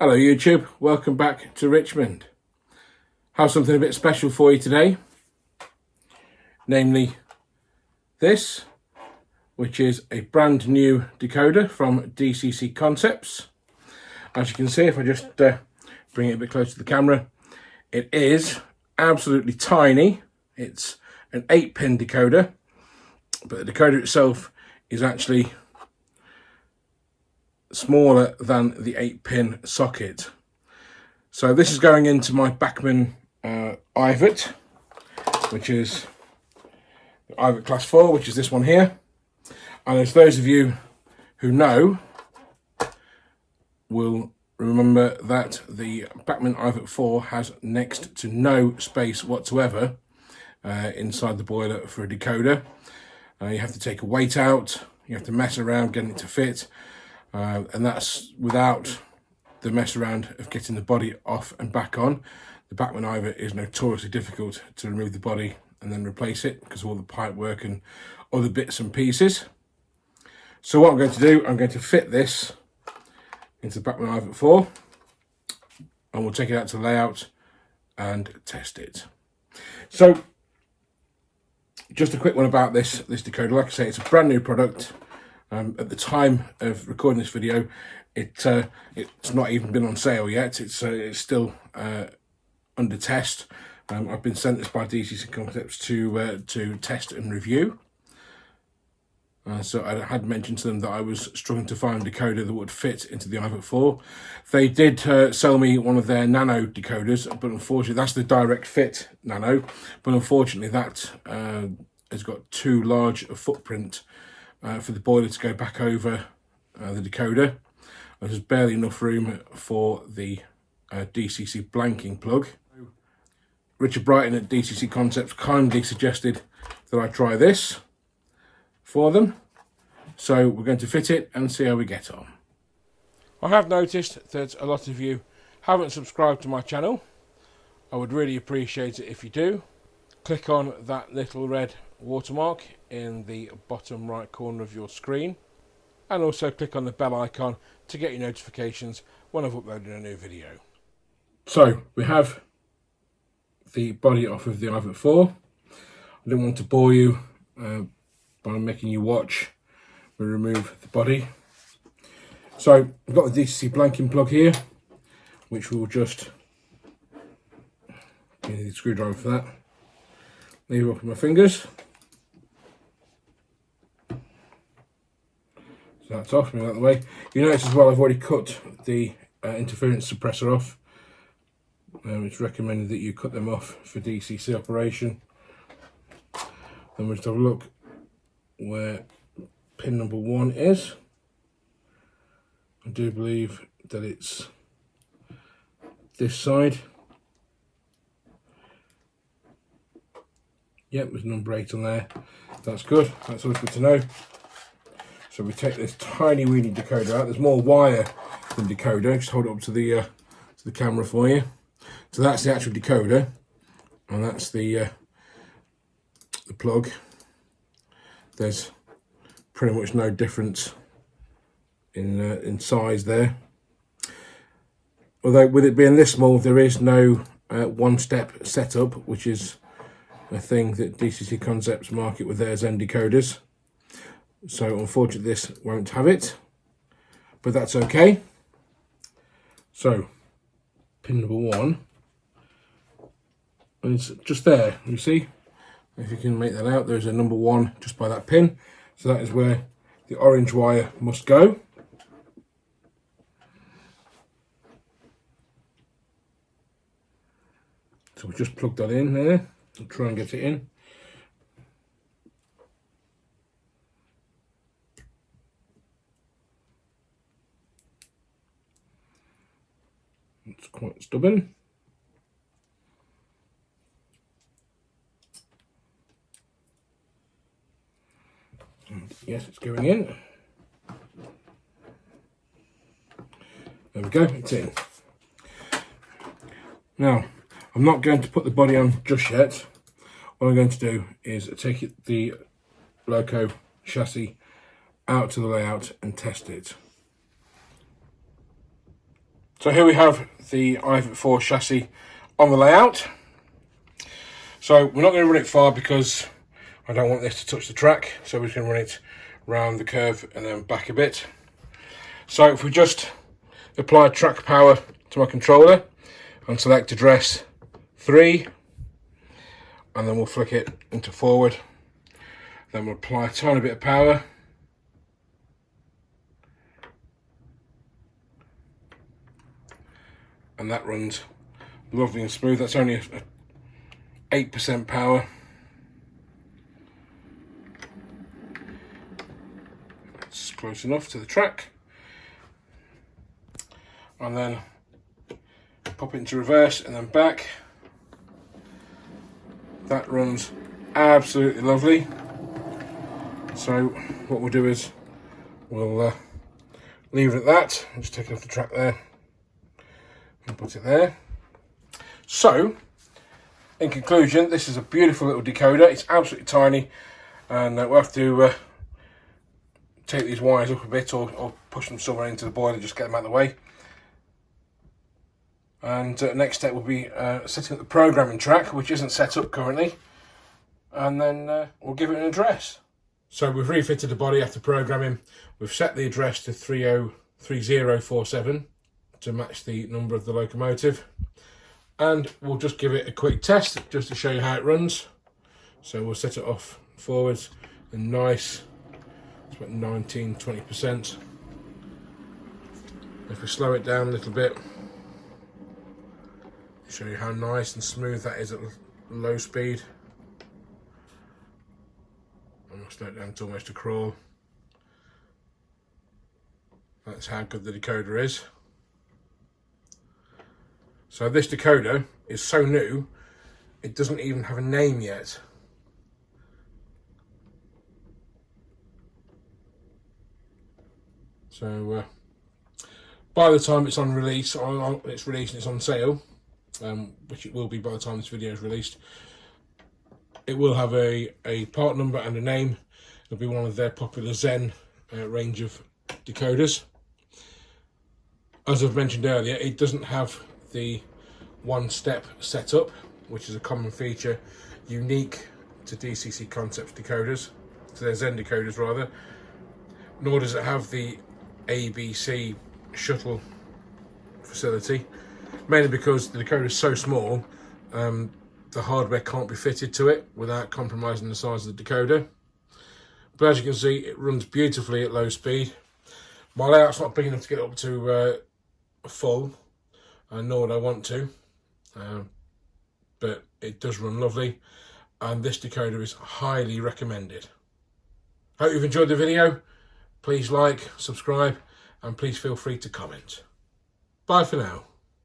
Hello YouTube, welcome back to Richmond. Have something a bit special for you today, namely this, which is a brand new decoder from DCC Concepts. As you can see, if I just bring it a bit closer to the camera, it is absolutely tiny. It's an 8-pin decoder, but the decoder itself is actually smaller than the 8-pin socket. So this is going into my Bachmann IVET, which is the IVET class 4, which is this one here. And as those of you who know will remember that the Bachmann IVET 4 has next to no space whatsoever inside the boiler for a decoder. You have to take a weight out, you have to mess around getting it to fit. And that's without the mess around of getting the body off and back on. The Bachmann IVET is notoriously difficult to remove the body and then replace it because of all the pipe work and other bits and pieces. So what I'm going to do, I'm going to fit this into the Bachmann IVET 4 and we'll take it out to layout and test it. So just a quick one about this decoder. Like I say, it's a brand new product. At the time of recording this video, it's not even been on sale yet. It's still under test. I've been sent this by DCC Concepts to test and review. So I had mentioned to them that I was struggling to find a decoder that would fit into the IVET 4. They did sell me one of their nano decoders, but unfortunately that's the direct fit nano. But unfortunately that has got too large a footprint for the boiler to go back over the decoder. There's barely enough room for the DCC blanking plug. Richard Brighton at DCC Concepts kindly suggested that I try this for them. So we're going to fit it and see how we get on. I have noticed that a lot of you haven't subscribed to my channel. I would really appreciate it if you do. Click on that little red watermark in the bottom right corner of your screen, and also click on the bell icon to get your notifications when I've uploaded a new video. So we have the body off of the IVET 4. I don't want to bore you by making you watch me remove the body. So I've got the DCC blanking plug here, which will just need the screwdriver for that. Leave it up with my fingers. So that's off, move out of the way. You notice as well I've already cut the interference suppressor off. It's recommended that you cut them off for DCC operation. Then we'll just have a look where pin number 1 is. I do believe that it's this side. Yep, there's number 8 on there. That's good, that's always good to know. So we take this tiny weeny decoder out. There's more wire than decoder. Just hold it up to the camera for you. So that's the actual decoder, and that's the plug. There's pretty much no difference in size there. Although with it being this small, there is no one-step setup, which is a thing that DCC Concepts market with their Zen decoders. So unfortunately this won't have it, but that's okay. So pin number 1 is just there, you see, if you can make that out, there's a number 1 just by that pin. So that is where the orange wire must go. So we just plug that in there and try and get it in. It's quite stubborn. And yes, it's going in. There we go, it's in. Now, I'm not going to put the body on just yet. What I'm going to do is take the loco chassis out to the layout and test it. So here we have the i4 chassis on the layout. So we're not going to run it far because I don't want this to touch the track. So we're just going to run it round the curve and then back a bit. So if we just apply track power to my controller and select address 3, and then we'll flick it into forward. Then we'll apply a tiny bit of power. And that runs lovely and smooth. That's only 8% power. It's close enough to the track. And then pop it into reverse and then back. That runs absolutely lovely. So what we'll do is we'll leave it at that. I'll just take it off the track there and put it there. So in conclusion, this is a beautiful little decoder. It's absolutely tiny, and we'll have to take these wires up a bit or push them somewhere into the boiler, just get them out of the way. And next step will be setting up the programming track, which isn't set up currently, and then we'll give it an address. So we've refitted the body after programming. We've set the address to 3047 to match the number of the locomotive, and we'll just give it a quick test just to show you how it runs. So we'll set it off forwards and nice, it's about 19-20%. If we slow it down a little bit, show you how nice and smooth that is at low speed. And we'll slow it down to almost a crawl. That's how good the decoder is. So this decoder is so new, it doesn't even have a name yet. So by the time it's on release, it's released and it's on sale, which it will be by the time this video is released, it will have a part number and a name. It'll be one of their popular Zen range of decoders. As I've mentioned earlier, it doesn't have the one-step setup, which is a common feature unique to DCC Concepts decoders, to their Zen decoders rather, nor does it have the ABC shuttle facility, mainly because the decoder is so small, the hardware can't be fitted to it without compromising the size of the decoder. But as you can see, it runs beautifully at low speed. My layout's not big enough to get up to full, nor would I want to, but it does run lovely, and this decoder is highly recommended. Hope you've enjoyed the video. Please like, subscribe, and please feel free to comment. Bye for now.